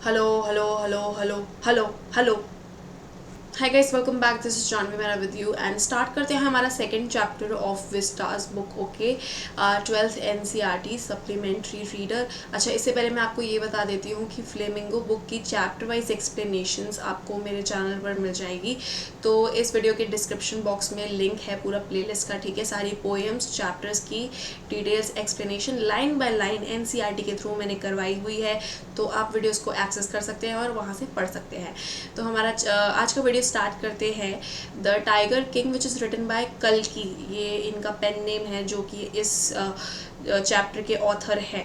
Hello, hello, hello, hello, hello, hello. Hi guys, welcome back. This is Janhvi Mehra with you and start करते हैं हमारा second chapter of Vistas book. Okay, 12th NCERT supplementary reader. अच्छा, इससे पहले मैं आपको ये बता देती हूँ कि फ्लेमिंगो बुक की चैप्टर वाइज एक्सप्लेनेशंस आपको मेरे चैनल पर मिल जाएगी। तो इस वीडियो के डिस्क्रिप्शन बॉक्स में लिंक है पूरा प्लेलिस्ट का, ठीक है। सारी पोएम्स, चैप्टर्स की details, explanation line by line NCERT के थ्रू मैंने करवाई हुई है, तो आप वीडियोस को एक्सेस कर सकते हैं और वहाँ से पढ़ सकते हैं। तो हमारा आज का वीडियो स्टार्ट करते हैं। The tiger king which is written by कल्कि, ये इनका पेन नेम है जो कि इस चैप्टर के ऑथर है।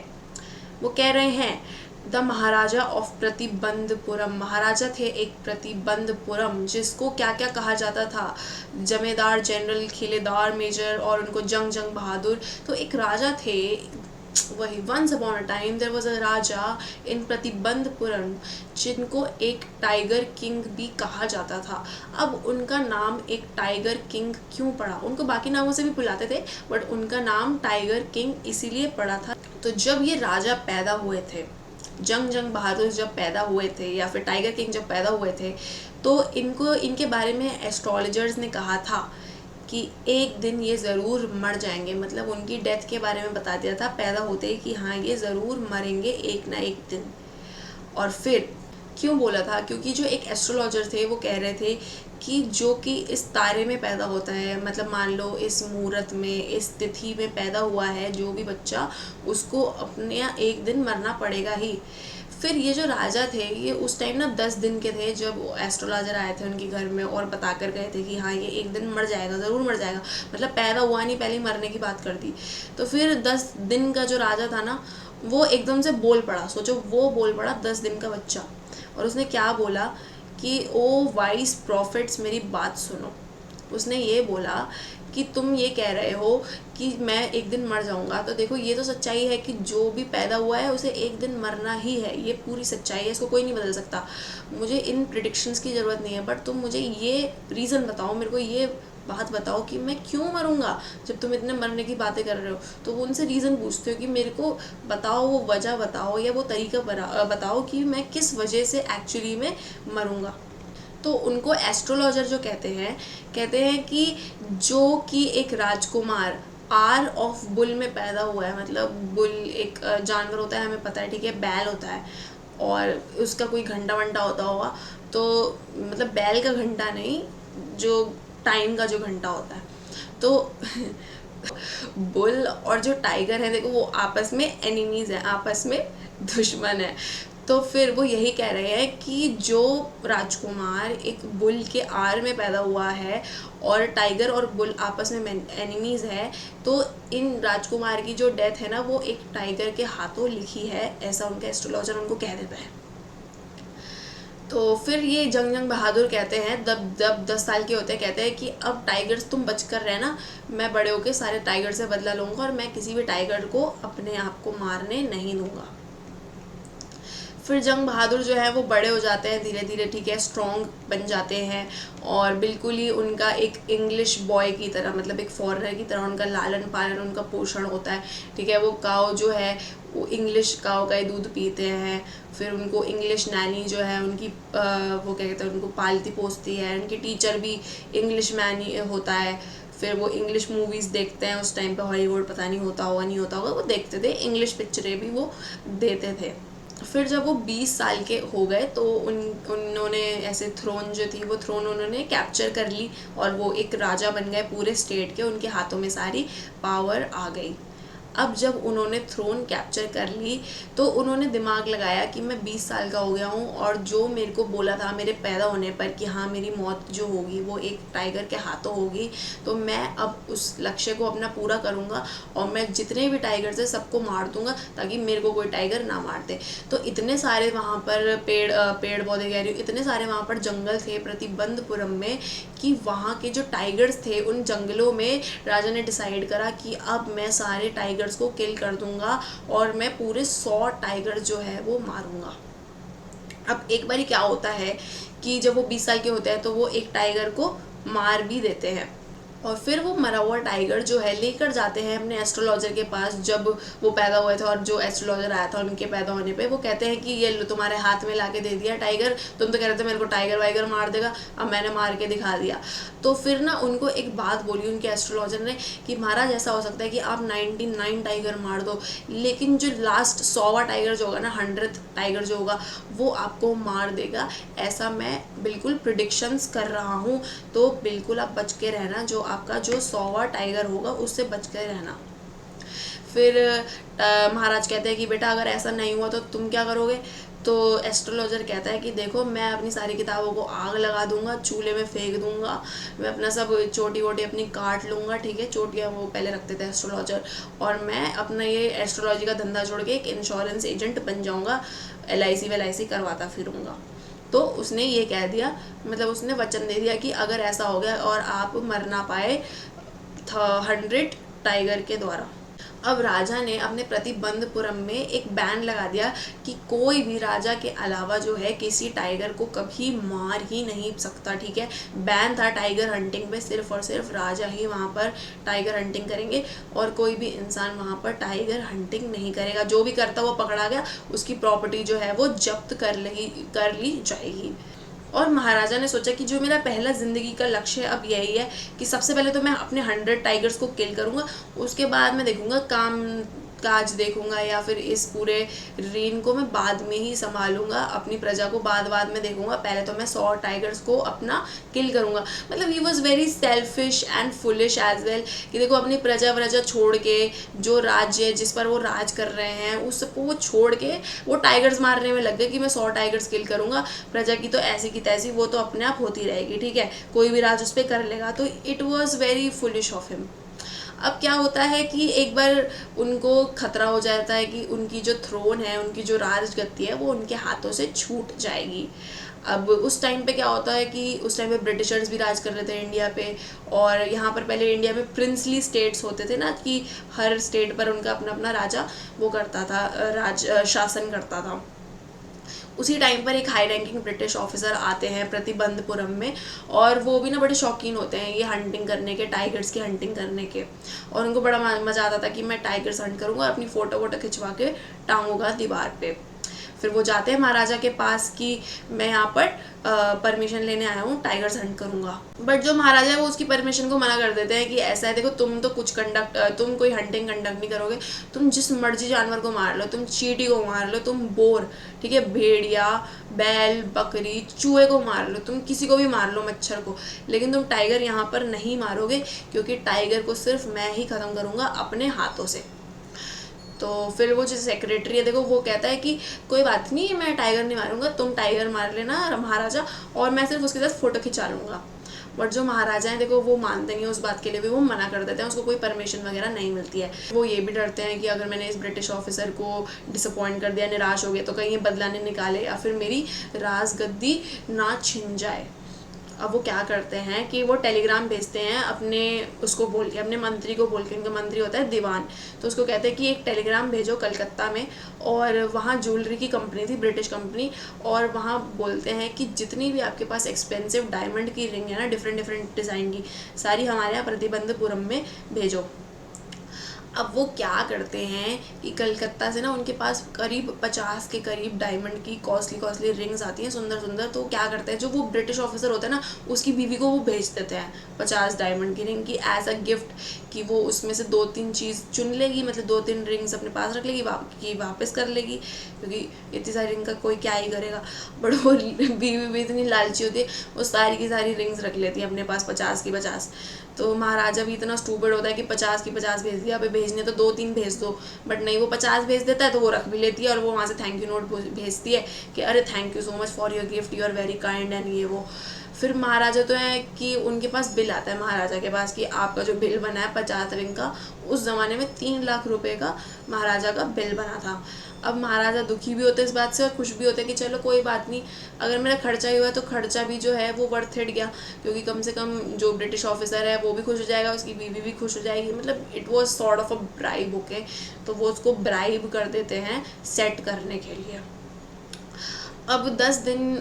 वो कह रहे हैं द महाराजा ऑफ प्रतिबंधपुरम। महाराजा थे एक प्रतिबंधपुरम, जिसको क्या क्या कहा जाता था, जमेदार, जनरल, खिलेदार, मेजर, और उनको जंग जंग बहादुर। तो एक राजा थे, वही once upon a time there was a राजा इन प्रतिबंधपुरम, जिनको एक टाइगर किंग भी कहा जाता था। अब उनका नाम एक टाइगर किंग क्यों पड़ा? उनको बाकी नामों से भी बुलाते थे, बट उनका नाम टाइगर किंग इसीलिए पड़ा था। तो जब ये राजा पैदा हुए थे, जंग जंग बहादुर जब पैदा हुए थे, या फिर टाइगर किंग जब पैदा हुए थे, तो इनको इनके बारे में एस्ट्रोलॉजर्स ने कहा था कि एक दिन ये ज़रूर मर जाएंगे। मतलब उनकी डेथ के बारे में बता दिया था पैदा होते ही कि हाँ, ये ज़रूर मरेंगे एक ना एक दिन। और फिर क्यों बोला था? क्योंकि जो एक एस्ट्रोलॉजर थे वो कह रहे थे कि जो कि इस तारे में पैदा होता है, मतलब मान लो इस मुहूर्त में, इस तिथि में पैदा हुआ है जो भी बच्चा, उसको अपने एक दिन मरना पड़ेगा ही। फिर ये जो राजा थे, ये उस टाइम ना 10 दिन के थे जब एस्ट्रोलॉजर आए थे उनके घर में और बता कर गए थे कि हाँ, ये एक दिन मर जाएगा, ज़रूर मर जाएगा। मतलब पैदा हुआ नहीं, पहले ही मरने की बात कर दी। तो फिर 10 दिन का जो राजा था ना, वो एकदम से बोल पड़ा। सोचो, वो बोल पड़ा 10 दिन का बच्चा, और उसने क्या बोला कि ओ वाइस प्रॉफिट्स, मेरी बात सुनो। उसने ये बोला कि तुम ये कह रहे हो कि मैं एक दिन मर जाऊंगा, तो देखो ये तो सच्चाई है कि जो भी पैदा हुआ है उसे एक दिन मरना ही है। ये पूरी सच्चाई है, इसको कोई नहीं बदल सकता। मुझे इन प्रिडिक्शंस की ज़रूरत नहीं है, बट तुम मुझे ये रीज़न बताओ, मेरे को ये बात बताओ कि मैं क्यों मरूंगा। जब तुम इतने मरने की बातें कर रहे हो, तो वो उनसे रीज़न पूछते हो कि मेरे को बताओ, वो वजह बताओ, या वो तरीका बताओ कि मैं किस वजह से एक्चुअली में मरूंगा। तो उनको एस्ट्रोलॉजर जो कहते हैं कि जो कि एक राजकुमार आर ऑफ बुल में पैदा हुआ है। मतलब बुल एक जानवर होता है, हमें पता है, ठीक है, बैल होता है, और उसका कोई घंटा वंटा होता होगा। तो मतलब बैल का घंटा नहीं, जो टाइम का जो घंटा होता है। तो बुल और जो टाइगर है, देखो वो आपस में एनिमीज है, आपस में दुश्मन है। तो फिर वो यही कह रहे हैं कि जो राजकुमार एक बुल के आर में पैदा हुआ है, और टाइगर और बुल आपस में एनिमीज है, तो इन राजकुमार की जो डेथ है ना, वो एक टाइगर के हाथों लिखी है, ऐसा उनका एस्ट्रोलॉजर उनको कह देता है। तो फिर ये जंग जंग बहादुर कहते हैं, जब जब 10 साल के होते हैं, कहते हैं कि अब टाइगर्स तुम बच कर रहना, मैं बड़े होकर सारे टाइगर से बदला लूँगा, और मैं किसी भी टाइगर को अपने आप को मारने नहीं दूंगा। फिर जंग बहादुर जो है वो बड़े हो जाते हैं धीरे धीरे, ठीक है, स्ट्रॉन्ग बन जाते हैं, और बिल्कुल ही उनका एक इंग्लिश बॉय की तरह, मतलब एक फॉरेनर की तरह उनका लालन पालन, उनका पोषण होता है, ठीक है। वो काव जो है, वो इंग्लिश काव का ही दूध पीते हैं। फिर उनको इंग्लिश नैनी जो है उनकी वो क्या कहते हैं, उनको पालती पोसती है। उनके टीचर भी इंग्लिश मैन ही होता है। फिर वो इंग्लिश मूवीज़ देखते हैं, उस टाइम पे हॉलीवुड पता नहीं होता होगा, नहीं होता होगा, वो देखते थे, इंग्लिश पिक्चरें भी वो देते थे। फिर जब वो 20 साल के हो गए, तो उन्होंने ऐसे थ्रोन जो थी, वो थ्रोन उन्होंने कैप्चर कर ली, और वो एक राजा बन गए पूरे स्टेट के, उनके हाथों में सारी पावर आ गई। अब जब उन्होंने थ्रोन कैप्चर कर ली, तो उन्होंने दिमाग लगाया कि मैं 20 साल का हो गया हूँ, और जो मेरे को बोला था मेरे पैदा होने पर कि हाँ, मेरी मौत जो होगी वो एक टाइगर के हाथों होगी, तो मैं अब उस लक्ष्य को अपना पूरा करूँगा, और मैं जितने भी टाइगर्स है सबको मार दूंगा, ताकि मेरे को कोई टाइगर ना मार दे। तो इतने सारे वहाँ पर पेड़ पौधे कह रही हूँ, इतने सारे वहाँ पर जंगल थे प्रतिबंधपुरम में, कि वहाँ के जो टाइगर्स थे, उन जंगलों में राजा ने डिसाइड करा कि अब मैं सारे टाइगर्स को किल कर दूंगा, और मैं पूरे 100 टाइगर जो है वो मारूंगा। अब एक बारी क्या होता है कि जब वो 20 साल के होते हैं, तो वो एक टाइगर को मार भी देते हैं, और फिर वो मरा हुआ टाइगर जो है लेकर जाते हैं अपने एस्ट्रोलॉजर के पास। जब वो पैदा हुए थे और जो एस्ट्रोलॉजर आया था उनके पैदा होने पे, वो कहते हैं कि ये लो तुम्हारे हाथ में लाके दे दिया टाइगर, तुम तो कह रहे थे मेरे को टाइगर वाइगर मार देगा, अब मैंने मार के दिखा दिया। तो फिर ना उनको एक बात बोली उनके एस्ट्रोलॉजर ने कि महाराज ऐसा हो सकता है कि आप 99 टाइगर मार दो, लेकिन जो लास्ट 100वां टाइगर जो होगा ना, 100th टाइगर जो होगा, वो आपको मार देगा। ऐसा मैं बिल्कुल प्रिडिक्शंस कर रहा हूँ, तो बिल्कुल आप बच के रहना, जो आपका जो 100वां टाइगर होगा उससे बच के रहना। फिर महाराज कहते हैं कि बेटा अगर ऐसा नहीं हुआ तो तुम क्या करोगे? तो एस्ट्रोलॉजर कहता है कि देखो मैं अपनी सारी किताबों को आग लगा दूंगा, चूल्हे में फेंक दूंगा, मैं अपना सब चोटी वोटी अपनी काट लूँगा, ठीक है, चोटियाँ वो पहले रखते थे एस्ट्रोलॉजर, और मैं अपना ये एस्ट्रोलॉजी का धंधा छोड़ के एक इंश्योरेंस एजेंट बन जाऊँगा, LIC करवाता फिरूँगा। तो उसने ये कह दिया, मतलब उसने वचन दे दिया कि अगर ऐसा हो गया और आप मर ना पाए 100 टाइगर के द्वारा। अब राजा ने अपने प्रतिबंधपुरम में एक बैन लगा दिया कि कोई भी राजा के अलावा जो है किसी टाइगर को कभी मार ही नहीं सकता, ठीक है। बैन था टाइगर हंटिंग पे, सिर्फ और सिर्फ राजा ही वहाँ पर टाइगर हंटिंग करेंगे और कोई भी इंसान वहाँ पर टाइगर हंटिंग नहीं करेगा। जो भी करता हुआ पकड़ा गया उसकी प्रॉपर्टी जो है वो जब्त कर ली जाएगी। और महाराजा ने सोचा कि जो मेरा पहला ज़िंदगी का लक्ष्य है अब यही है कि सबसे पहले तो मैं अपने 100 टाइगर्स को किल करूँगा, उसके बाद मैं देखूँगा काम काज देखूंगा, या फिर इस पूरे रेन को मैं बाद में ही संभालूंगा, अपनी प्रजा को बाद में देखूंगा, पहले तो मैं 100 टाइगर्स को अपना किल करूंगा। मतलब he was very selfish and foolish as well, कि देखो अपनी प्रजा छोड़ के, जो राज्य जिस पर वो राज कर रहे हैं उसको वो छोड़ के वो टाइगर्स मारने में लग गए कि मैं 100 टाइगर्स किल करूंगा, प्रजा की तो ऐसी की तैसी वो तो अपने आप होती रहेगी, ठीक है, कोई भी राज उस पर कर लेगा। तो it was very foolish of him. अब क्या होता है कि एक बार उनको खतरा हो जाता है कि उनकी जो थ्रोन है, उनकी जो राजगद्दी है वो उनके हाथों से छूट जाएगी। अब उस टाइम पे क्या होता है कि उस टाइम पे ब्रिटिशर्स भी राज कर रहे थे इंडिया पे, और यहाँ पर पहले इंडिया में प्रिंसली स्टेट्स होते थे ना, कि हर स्टेट पर उनका अपना अपना राजा वो करता था, शासन करता था। उसी टाइम पर एक हाई रैंकिंग ब्रिटिश ऑफिसर आते हैं प्रतिबंधपुरम में, और वो भी ना बड़े शौकीन होते हैं ये हंटिंग करने के, टाइगर्स की हंटिंग करने के, और उनको बड़ा मज़ा आता था कि मैं टाइगर्स हंट करूँगा, अपनी फ़ोटो वोटो खिंचवा के टांगूंगा दीवार पे। फिर वो जाते हैं महाराजा के पास कि मैं यहाँ पर परमिशन लेने आया हूँ, टाइगर्स हंट करूँगा। बट जो महाराजा है वो उसकी परमिशन को मना कर देते हैं कि ऐसा है, देखो तुम तो तुम कोई हंटिंग कंडक्ट नहीं करोगे, तुम जिस मर्जी जानवर को मार लो, तुम चींटी को मार लो, तुम बोर, ठीक है, भेड़िया, बैल, बकरी, चूहे को मार लो, तुम किसी को भी मार लो, मच्छर को, लेकिन तुम टाइगर यहाँ पर नहीं मारोगे, क्योंकि टाइगर को सिर्फ मैं ही ख़त्म करूँगा अपने हाथों से। तो फिर वो जो सेक्रेटरी है देखो वो कहता है कि कोई बात नहीं, मैं टाइगर नहीं मारूंगा, तुम टाइगर मार लेना महाराजा, और मैं सिर्फ उसके साथ फ़ोटो खिंचा लूँगा। बट जो महाराजा हैं देखो वो मानते नहीं उस बात के लिए भी, वो मना कर देते हैं, उसको कोई परमिशन वगैरह नहीं मिलती है। वो ये भी डरते हैं कि अगर मैंने इस ब्रिटिश ऑफिसर को डिसअपॉइंट कर दिया, निराश हो गया, तो कहीं ये बदला नहीं निकाले या फिर मेरी राजगद्दी ना छिन जाए। अब वो क्या करते हैं कि वो टेलीग्राम भेजते हैं अपने उसको बोल के, अपने मंत्री को बोल के, उनका मंत्री होता है दीवान, तो उसको कहते हैं कि एक टेलीग्राम भेजो कलकत्ता में, और वहाँ ज्वेलरी की कंपनी थी, ब्रिटिश कंपनी, और वहाँ बोलते हैं कि जितनी भी आपके पास एक्सपेंसिव डायमंड की रिंग है ना, डिफरेंट डिज़ाइन की, सारी हमारे यहाँ प्रतिबंधपुरम में भेजो। अब वो क्या करते हैं कि कलकत्ता से ना उनके पास करीब 50 के करीब डायमंड की कॉस्टली रिंग्स आती हैं, सुंदर, तो क्या करते हैं जो वो ब्रिटिश ऑफिसर होता है ना उसकी बीवी को वो भेज देते हैं 50 डायमंड की रिंग की एज अ गिफ्ट, कि वो उसमें से 2-3 चीज़ चुन लेगी, मतलब 2-3 रिंग्स अपने पास रख लेगी, वापस कर लेगी, क्योंकि इतनी सारी रिंग का कोई क्या ही करेगा। बट वो बीवी भी इतनी लालची होती है, वो सारी की सारी रिंग्स रख लेती है अपने पास 50 की 50। तो महाराजा भी इतना स्टूपिड होता है कि 50 की 50 भेज दिया, अभी भेजने तो 2-3 भेज दो, बट नहीं, वो 50 भेज देता है, तो वो रख भी लेती है, और वो वहाँ से थैंक यू नोट भेजती है कि अरे thank you so much for your gift, you are very kind and ये वो। फिर महाराजा तो है कि उनके पास बिल आता है महाराजा के पास कि आपका जो बिल बना है 50 रिंग का, उस ज़माने में 3 लाख रुपए का महाराजा का बिल बना था। अब महाराजा दुखी भी होते हैं इस बात से और खुश भी होते हैं कि चलो कोई बात नहीं, अगर मेरा खर्चा ही हुआ है तो खर्चा भी जो है वो वर्थ इट गया, क्योंकि कम से कम जो ब्रिटिश ऑफिसर है वो भी खुश हो जाएगा, उसकी बीवी भी खुश हो जाएगी, मतलब it was sort of a bribe, okay. तो वो उसको ब्राइब कर देते हैं सेट करने के लिए। अब 10 दिन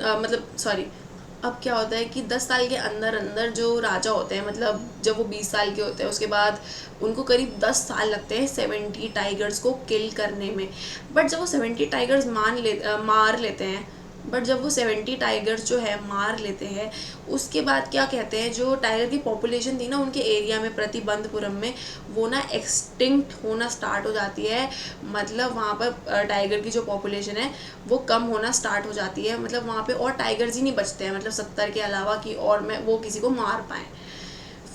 अब क्या होता है कि 10 साल के अंदर अंदर जो राजा होते हैं, मतलब जब वो 20 साल के होते हैं उसके बाद उनको करीब 10 साल लगते हैं 70 टाइगर्स को किल करने में। बट जब वो 70 टाइगर्स मार लेते हैं, बट जब वो 70 टाइगर्स जो है मार लेते हैं, उसके बाद क्या कहते हैं, जो टाइगर की पॉपुलेशन थी ना उनके एरिया में प्रतिबंधपुरम में, वो ना एक्सटिंक्ट होना स्टार्ट हो जाती है। मतलब वहाँ पर टाइगर की जो पॉपुलेशन है वो कम होना स्टार्ट हो जाती है। मतलब वहाँ पे और टाइगर्स ही नहीं बचते हैं, मतलब 70 के अलावा कि और मैं वो किसी को मार पाएँ।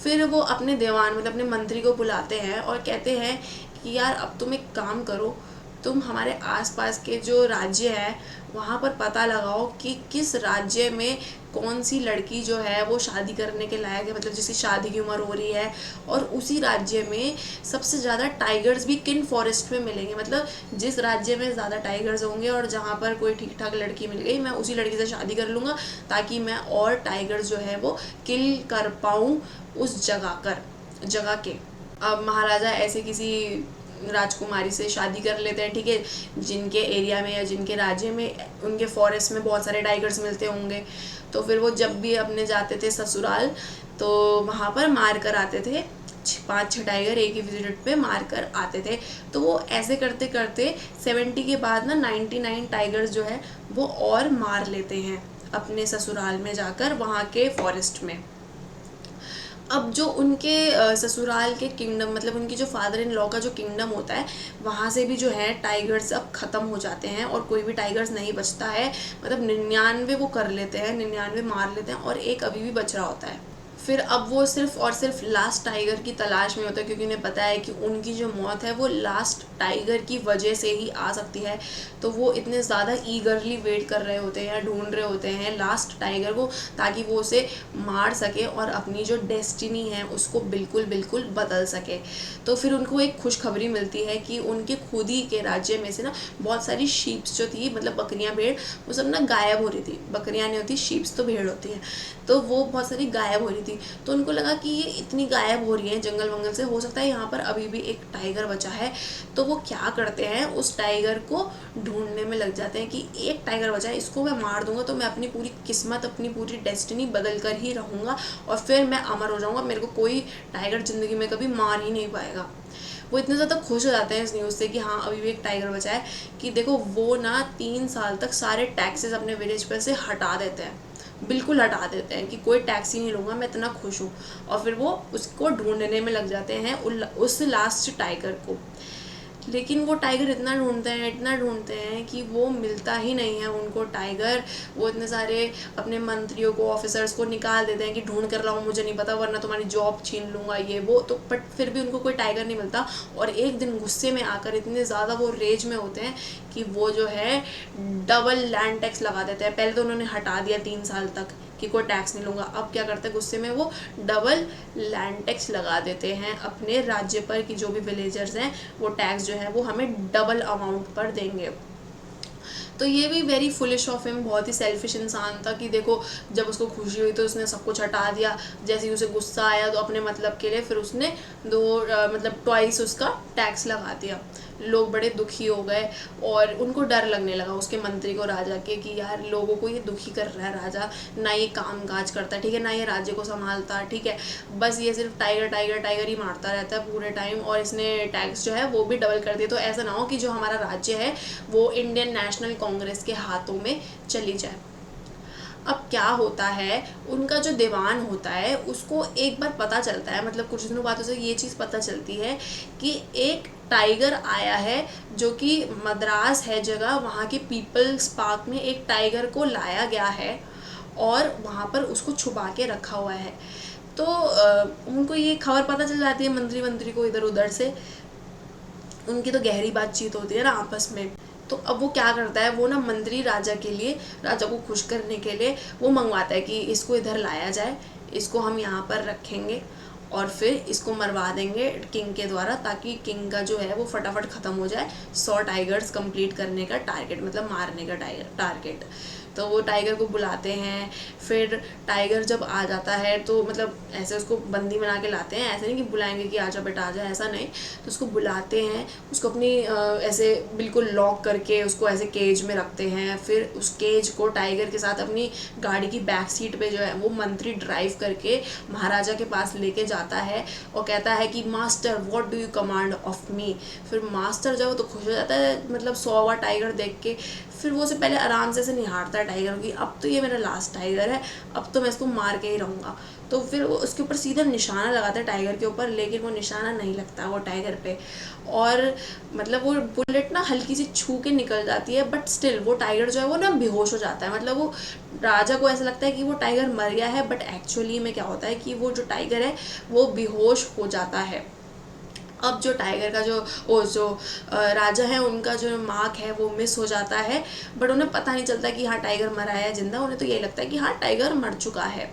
फिर वो अपने दीवान मतलब अपने मंत्री को बुलाते हैं और कहते हैं कि यार अब तुम एक काम करो, तुम हमारे आसपास के जो राज्य है वहाँ पर पता लगाओ कि किस राज्य में कौन सी लड़की जो है वो शादी करने के लायक है, मतलब जिसकी शादी की उम्र हो रही है, और उसी राज्य में सबसे ज़्यादा टाइगर्स भी किन फॉरेस्ट में मिलेंगे। मतलब जिस राज्य में ज़्यादा टाइगर्स होंगे और जहाँ पर कोई ठीक ठाक लड़की मिल गई, मैं उसी लड़की से शादी कर लूँगा ताकि मैं और टाइगर्स जो है वो किल कर पाऊँ उस जगह के। अब महाराजा ऐसे किसी राजकुमारी से शादी कर लेते हैं, ठीक है, जिनके एरिया में या जिनके राज्य में उनके फॉरेस्ट में बहुत सारे टाइगर्स मिलते होंगे। तो फिर वो जब भी अपने जाते थे ससुराल तो वहाँ पर मार कर आते थे, 5-6 टाइगर एक ही विजिट पे मार कर आते थे। तो वो ऐसे करते करते 70 के बाद ना 99 टाइगर्स जो है वो और मार लेते हैं अपने ससुराल में जाकर वहाँ के फॉरेस्ट में। अब जो उनके ससुराल के किंगडम, मतलब उनकी जो फादर इन लॉ का जो किंगडम होता है, वहाँ से भी जो है टाइगर्स अब ख़त्म हो जाते हैं और कोई भी टाइगर्स नहीं बचता है। मतलब 99 वो कर लेते हैं, 99 मार लेते हैं और एक अभी भी बच रहा होता है। फिर अब वो सिर्फ और सिर्फ लास्ट टाइगर की तलाश में होता है, क्योंकि उन्हें पता है कि उनकी जो मौत है वो लास्ट टाइगर की वजह से ही आ सकती है। तो वो इतने ज़्यादा ईगरली वेट कर रहे होते हैं, ढूंढ रहे होते हैं लास्ट टाइगर को, ताकि वो उसे मार सके और अपनी जो डेस्टिनी है उसको बिल्कुल बिल्कुल बदल सके। तो फिर उनको एक खुशखबरी मिलती है कि उनके खुद ही के राज्य में से ना बहुत सारी शीप्स जो थी, मतलब बकरियां भेड़, वो सब ना गायब हो रही थी। बकरियां नहीं होती, शीप्स तो भेड़ होती है, तो वो बहुत सारी गायब हो रही थी। तो उनको लगा कि ये इतनी गायब हो रही है जंगल वंगल से, हो सकता है यहाँ पर अभी भी एक टाइगर बचा है। तो वो क्या करते हैं, उस टाइगर को ढूंढने में लग जाते हैं कि एक टाइगर बचा है, इसको मैं मार दूंगा तो मैं अपनी पूरी किस्मत, अपनी पूरी डेस्टिनी बदल कर ही रहूँगा और फिर मैं अमर हो जाऊँगा, मेरे को कोई टाइगर ज़िंदगी में कभी मार ही नहीं पाएगा। वो इतने ज़्यादा खुश हो जाते हैं इस न्यूज़ से कि हाँ अभी भी एक टाइगर बचा है, कि देखो वो ना 3 साल तक सारे टैक्सेस अपने विलेज पर से हटा देते हैं, बिल्कुल हटा देते हैं कि कोई टैक्स ही नहीं लूँगा, मैं इतना खुश हूँ। और फिर वो उसको ढूंढने में लग जाते हैं उस लास्ट टाइगर को। लेकिन वो टाइगर इतना ढूंढते हैं कि वो मिलता ही नहीं है उनको टाइगर। वो इतने सारे अपने मंत्रियों को, ऑफिसर्स को निकाल देते हैं कि ढूंढ कर लाओ, मुझे नहीं पता वरना तुम्हारी जॉब छीन लूँगा ये वो। तो बट फिर भी उनको कोई टाइगर नहीं मिलता और एक दिन गुस्से में आकर इतने ज़्यादा वो रेज में होते हैं कि वो जो है डबल लैंड टैक्स लगा देते हैं। पहले तो उन्होंने हटा दिया 3 साल तक कि कोई टैक्स नहीं लूँगा, अब क्या करते हैं गुस्से में वो डबल लैंड टैक्स लगा देते हैं अपने राज्य पर कि जो भी विलेजर्स हैं वो टैक्स जो है वो हमें डबल अमाउंट पर देंगे। तो ये भी वेरी फुलिश ऑफ हिम, बहुत ही सेल्फिश इंसान था कि देखो जब उसको खुशी हुई तो उसने सब कुछ हटा दिया, जैसे ही उसे गुस्सा आया तो अपने मतलब के लिए फिर उसने मतलब ट्वाइस उसका टैक्स लगा दिया। लोग बड़े दुखी हो गए और उनको डर लगने लगा उसके मंत्री को, राजा के, कि यार लोगों को ये दुखी कर रहा है राजा, ना ये काम काज करता, ठीक है, ना ये राज्य को संभालता, ठीक है, बस ये सिर्फ टाइगर टाइगर टाइगर ही मारता रहता है पूरे टाइम, और इसने टैक्स जो है वो भी डबल कर दिया। तो ऐसा ना हो कि जो हमारा राज्य है वो इंडियन नेशनल कांग्रेस के हाथों में चली जाए। अब क्या होता है, उनका जो दीवान होता है उसको एक बार पता चलता है, मतलब कुछ दिनों बाद उसे ये चीज़ पता चलती है कि एक टाइगर आया है, जो कि मद्रास है जगह, वहाँ के पीपल्स पार्क में एक टाइगर को लाया गया है और वहाँ पर उसको छुपा के रखा हुआ है। तो उनको ये खबर पता चल जाती है मंत्री को इधर उधर से, उनकी तो गहरी बातचीत होती है ना आपस में। तो अब वो क्या करता है, वो ना मंत्री राजा के लिए, राजा को खुश करने के लिए वो मंगवाता है कि इसको इधर लाया जाए, इसको हम यहाँ पर रखेंगे और फिर इसको मरवा देंगे किंग के द्वारा, ताकि किंग का जो है वो फटाफट ख़त्म हो जाए 100 टाइगर्स कंप्लीट करने का टारगेट, मतलब मारने का टारगेट। तो वो टाइगर को बुलाते हैं। फिर टाइगर जब आ जाता है तो मतलब ऐसे उसको बंदी बना के लाते हैं, ऐसे नहीं कि बुलाएंगे कि आजा बेटा आजा, ऐसा नहीं। तो उसको बुलाते हैं, उसको अपनी ऐसे बिल्कुल लॉक करके उसको ऐसे केज में रखते हैं। फिर उस केज को टाइगर के साथ अपनी गाड़ी की बैक सीट पे जो है वो मंत्री ड्राइव करके महाराजा के पास लेके जाता है और कहता है कि master what do you command of me. फिर मास्टर जो है वो तो खुश हो जाता है, मतलब 100वां टाइगर देख के। फिर वो उसे पहले आराम से निहारता है टाइगर की, अब तो ये मेरा लास्ट टाइगर है, अब तो मैं इसको मार के ही रहूँगा। तो फिर वो उसके ऊपर सीधा निशाना लगाता है टाइगर के ऊपर, लेकिन वो निशाना नहीं लगता वो टाइगर पे। और मतलब वो बुलेट ना हल्की सी छू के निकल जाती है, बट स्टिल वो टाइगर जो है वो ना बेहोश हो जाता है। मतलब वो राजा को ऐसा लगता है कि वो टाइगर मर गया है, बट एक्चुअली में क्या होता है कि वो जो टाइगर है वो बेहोश हो जाता है। अब जो टाइगर का जो राजा है उनका जो मार्क है वो मिस हो जाता है, बट उन्हें पता नहीं चलता कि हाँ टाइगर मरा है जिंदा। उन्हें तो यही लगता है कि हाँ टाइगर मर चुका है।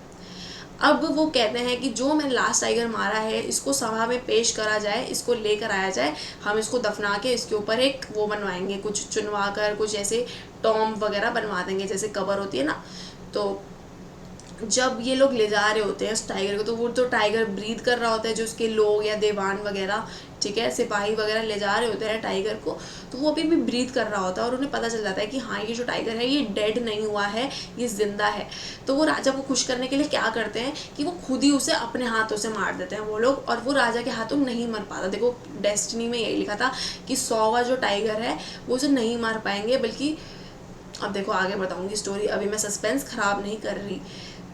अब वो कहते हैं कि जो मैंने लास्ट टाइगर मारा है इसको सभा में पेश करा जाए, इसको लेकर आया जाए, हम इसको दफना के इसके ऊपर एक वो बनवाएंगे, कुछ चुनवा कर कुछ ऐसे टॉम्ब वगैरह बनवा देंगे जैसे कबर होती है ना। तो जब ये लोग ले जा रहे होते हैं उस टाइगर को, तो वो तो टाइगर ब्रीथ कर रहा होता है, जो उसके लोग या दीवान वगैरह, ठीक है, सिपाही वगैरह ले जा रहे होते हैं टाइगर को, तो वो अभी भी ब्रीथ कर रहा होता है। और उन्हें पता चल जाता है कि हाँ ये जो टाइगर है ये डेड नहीं हुआ है, ये जिंदा है। तो वो राजा को खुश करने के लिए क्या करते हैं कि वो खुद ही उसे अपने हाथों से मार देते हैं वो लोग, और वो राजा के हाथों नहीं मर पाता। देखो डेस्टिनी में यही लिखा था कि 100वां जो टाइगर है वो उसे नहीं मार पाएंगे, बल्कि अब देखो आगे बताऊंगी स्टोरी, अभी मैं सस्पेंस खराब नहीं कर रही।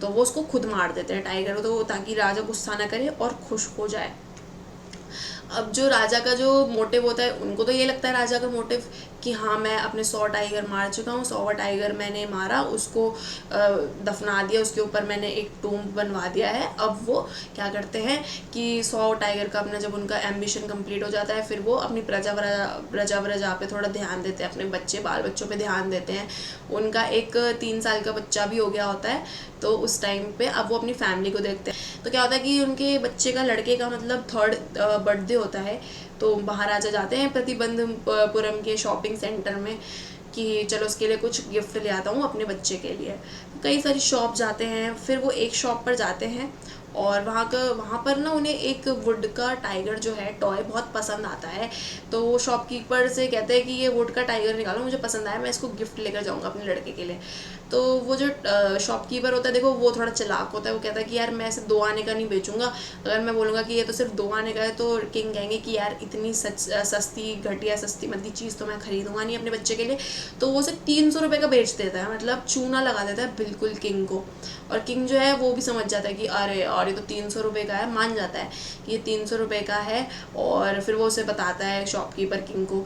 तो वो उसको खुद मार देते हैं टाइगर को, तो ताकि राजा गुस्सा ना करे और खुश हो जाए। अब जो राजा का जो मोटिव होता है, उनको तो ये लगता है राजा का मोटिव कि हाँ मैं अपने 100 टाइगर मार चुका हूँ, 100वां टाइगर मैंने मारा, उसको दफना दिया, उसके ऊपर मैंने एक टूम्ब बनवा दिया है। अब वो क्या करते हैं कि 100 टाइगर का अपना जब उनका एम्बिशन कंप्लीट हो जाता है, फिर वो अपनी प्रजा पे थोड़ा ध्यान देते हैं, अपने बच्चे बाल बच्चों पे ध्यान देते हैं। उनका एक 3 साल का बच्चा भी हो गया होता है, तो उस टाइम पे अब वो अपनी फैमिली को देखते हैं। तो क्या होता है कि उनके बच्चे का, लड़के का मतलब 3rd बर्थडे होता है, तो महाराजा जाते हैं प्रतिबंधपुरम के शॉपिंग सेंटर में कि चलो उसके लिए कुछ गिफ्ट ले आता हूँ अपने बच्चे के लिए। कई सारी शॉप जाते हैं, फिर वो एक शॉप पर जाते हैं और वहाँ पर ना उन्हें एक वुड का टाइगर जो है टॉय बहुत पसंद आता है। तो वो शॉपकीपर से कहते हैं कि ये वुड का टाइगर निकालो, मुझे पसंद आया, मैं इसको गिफ्ट लेकर जाऊँगा अपने लड़के के लिए। तो वो जो शॉपकीपर होता है देखो वो थोड़ा चालाक होता है, वो कहता है कि यार मैं इसे 2 आने का नहीं बेचूंगा, अगर मैं बोलूँगा कि ये तो सिर्फ 2 आने का है तो किंग कहेंगे कि यार इतनी सस्ती घटिया सस्ती मंदी चीज़ तो मैं खरीदूंगा नहीं अपने बच्चे के लिए। तो वो उसे 300 रुपये का बेच देता है, मतलब चूना लगा देता है बिल्कुल किंग को। और किंग जो है वो भी समझ जाता है कि अरे और ये तो 300 रुपये का है, मान जाता है कि ये 300 रुपये का है। और फिर वो उसे बताता है शॉपकीपर किंग को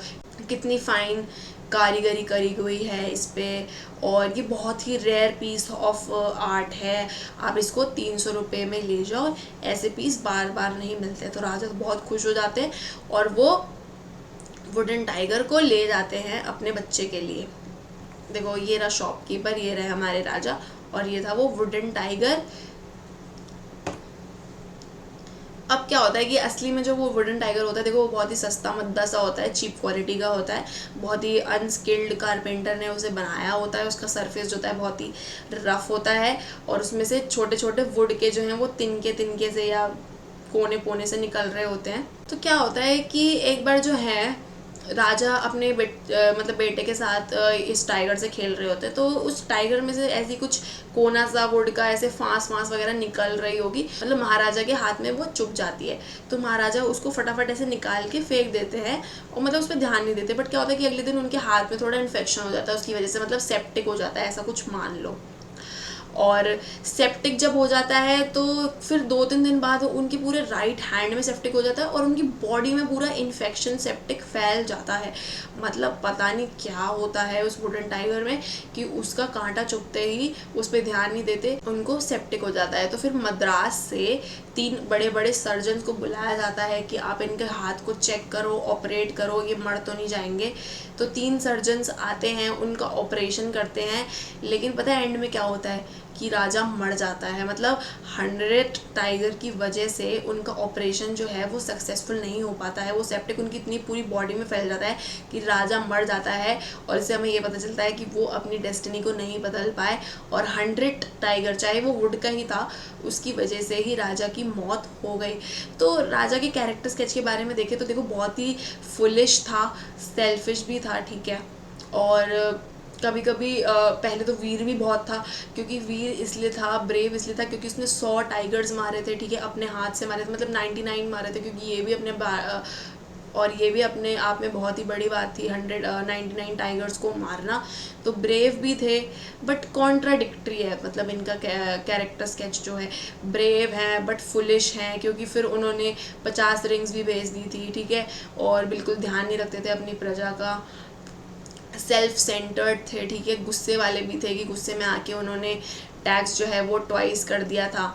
कितनी फ़ाइन कारीगरी करी हुई है इस पर, और ये बहुत ही रेयर पीस ऑफ आर्ट है, आप इसको 300 रुपये में ले जाओ, ऐसे पीस बार बार नहीं मिलते। तो राजा तो बहुत खुश हो जाते हैं और वो वुडन टाइगर को ले जाते हैं अपने बच्चे के लिए। देखो ये रहा शॉपकीपर, ये रहे हमारे राजा, और ये था वो वुडन टाइगर। अब क्या होता है कि असली में जो वो वुडन टाइगर होता है देखो वो बहुत ही सस्ता मद्दा सा होता है, चीप क्वालिटी का होता है, बहुत ही अनस्किल्ड कारपेंटर ने उसे बनाया होता है, उसका सरफेस जो होता है बहुत ही रफ होता है, और उसमें से छोटे छोटे वुड के जो हैं वो तिनके तिनके से या कोने कोने से निकल रहे होते हैं। तो क्या होता है कि एक बार जो है राजा अपने मतलब बेटे के साथ इस टाइगर से खेल रहे होते हैं, तो उस टाइगर में से ऐसी कुछ कोना सा वुड का ऐसे फांस वगैरह निकल रही होगी, मतलब महाराजा के हाथ में वो चुभ जाती है। तो महाराजा उसको फटाफट ऐसे निकाल के फेंक देते हैं और मतलब उस पर ध्यान नहीं देते। बट क्या होता है कि अगले दिन उनके हाथ में थोड़ा इन्फेक्शन हो जाता है उसकी वजह से, मतलब सेप्टिक हो जाता है, ऐसा कुछ मान लो। और सेप्टिक जब हो जाता है तो फिर 2-3 दिन बाद उनकी पूरे राइट हैंड में सेप्टिक हो जाता है और उनकी बॉडी में पूरा इन्फेक्शन सेप्टिक फैल जाता है। मतलब पता नहीं क्या होता है उस वुडन टाइगर में कि उसका कांटा चुभते ही उस पर ध्यान नहीं देते, उनको सेप्टिक हो जाता है। तो फिर मद्रास से 3 बड़े बड़े सर्जन को बुलाया जाता है कि आप इनके हाथ को चेक करो, ऑपरेट करो, ये मर तो नहीं जाएंगे। तो 3 सर्जन्स आते हैं, उनका ऑपरेशन करते हैं, लेकिन पता है एंड में क्या होता है कि राजा मर जाता है। मतलब 100 टाइगर की वजह से उनका ऑपरेशन जो है वो सक्सेसफुल नहीं हो पाता है। वो सेप्टिक उनकी इतनी पूरी बॉडी में फैल जाता है कि राजा मर जाता है, और इससे हमें ये पता चलता है कि वो अपनी डेस्टिनी को नहीं बदल पाए, और 100 टाइगर, चाहे वो वुड का ही था, उसकी वजह से ही राजा की मौत हो गई। तो राजा के कैरेक्टर स्केच के बारे में देखें तो देखो, बहुत ही फुलिश था, सेल्फिश भी था, ठीक है। और कभी कभी पहले तो वीर भी बहुत था, क्योंकि वीर इसलिए था, ब्रेव इसलिए था क्योंकि उसने 100 टाइगर्स मारे थे, ठीक है, अपने हाथ से मारे थे, मतलब 99 मारे थे, क्योंकि ये भी और ये भी अपने आप में बहुत ही बड़ी बात थी, 199 टाइगर्स को मारना। तो ब्रेव भी थे, बट कॉन्ट्राडिक्टरी है, मतलब इनका कैरेक्टर स्केच जो है, ब्रेव है बट फुलिश हैं, क्योंकि फिर उन्होंने 50 रिंग्स भी भेज दी थी, ठीक है, और बिल्कुल ध्यान नहीं रखते थे अपनी प्रजा का, सेल्फ सेंटर्ड थे, ठीक है, गुस्से वाले भी थे कि गुस्से में आके उन्होंने टैक्स जो है वो ट्वाइस कर दिया था।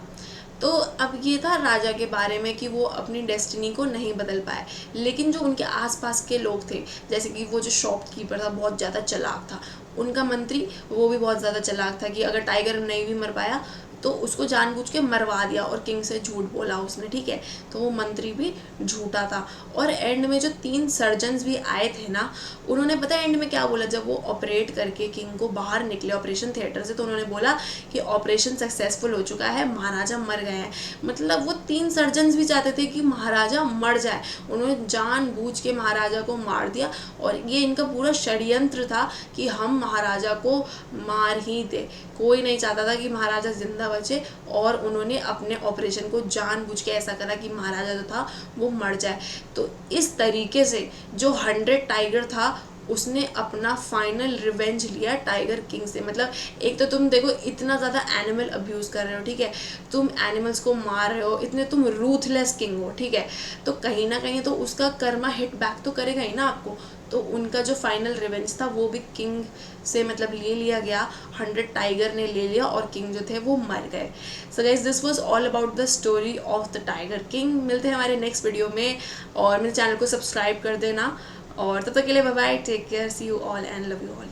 तो अब ये था राजा के बारे में कि वो अपनी डेस्टिनी को नहीं बदल पाए। लेकिन जो उनके आसपास के लोग थे, जैसे कि वो जो शॉपकीपर था बहुत ज़्यादा चालाक था, उनका मंत्री वो भी बहुत ज़्यादा चालाक था कि अगर टाइगर नहीं भी मर पाया तो उसको जानबूझ के मरवा दिया, और किंग से झूठ बोला उसने, ठीक है। तो वो मंत्री भी झूठा था। और एंड में जो 3 सर्जन्स भी आए थे ना, उन्होंने पता है एंड में क्या बोला, जब वो ऑपरेट करके किंग को बाहर निकले ऑपरेशन थिएटर से, तो उन्होंने बोला कि ऑपरेशन सक्सेसफुल हो चुका है, महाराजा मर गए हैं। मतलब वो 3 सर्जन्स भी चाहते थे कि महाराजा मर जाए, उन्होंने जानबूझ के महाराजा को मार दिया, और ये इनका पूरा षड्यंत्र था कि हम महाराजा को मार ही दे। कोई नहीं चाहता था कि महाराजा जिंदा बचे, और उन्होंने अपने ऑपरेशन को जानबूझ के ऐसा करा कि महाराजा जो था वो मर जाए। तो इस तरीके से जो 100 टाइगर था उसने अपना फाइनल रिवेंज लिया टाइगर किंग से। मतलब एक तो तुम देखो, इतना ज़्यादा एनिमल अब्यूज़ कर रहे हो, ठीक है, तुम एनिमल्स को मार रहे हो, इतने तुम रूथलेस किंग हो, ठीक है, तो कहीं ना कहीं तो उसका कर्मा हिट बैक तो करेगा ही ना आपको। तो उनका जो फाइनल रिवेंज था वो भी किंग से मतलब ले लिया गया, 100 टाइगर ने ले लिया, और किंग जो थे वो मर गए। So guys, this was all about the story of the tiger king. मिलते हैं हमारे नेक्स्ट वीडियो में, और मेरे चैनल को सब्सक्राइब कर देना, और तब तक के लिए bye bye, take care, see you all and love you all.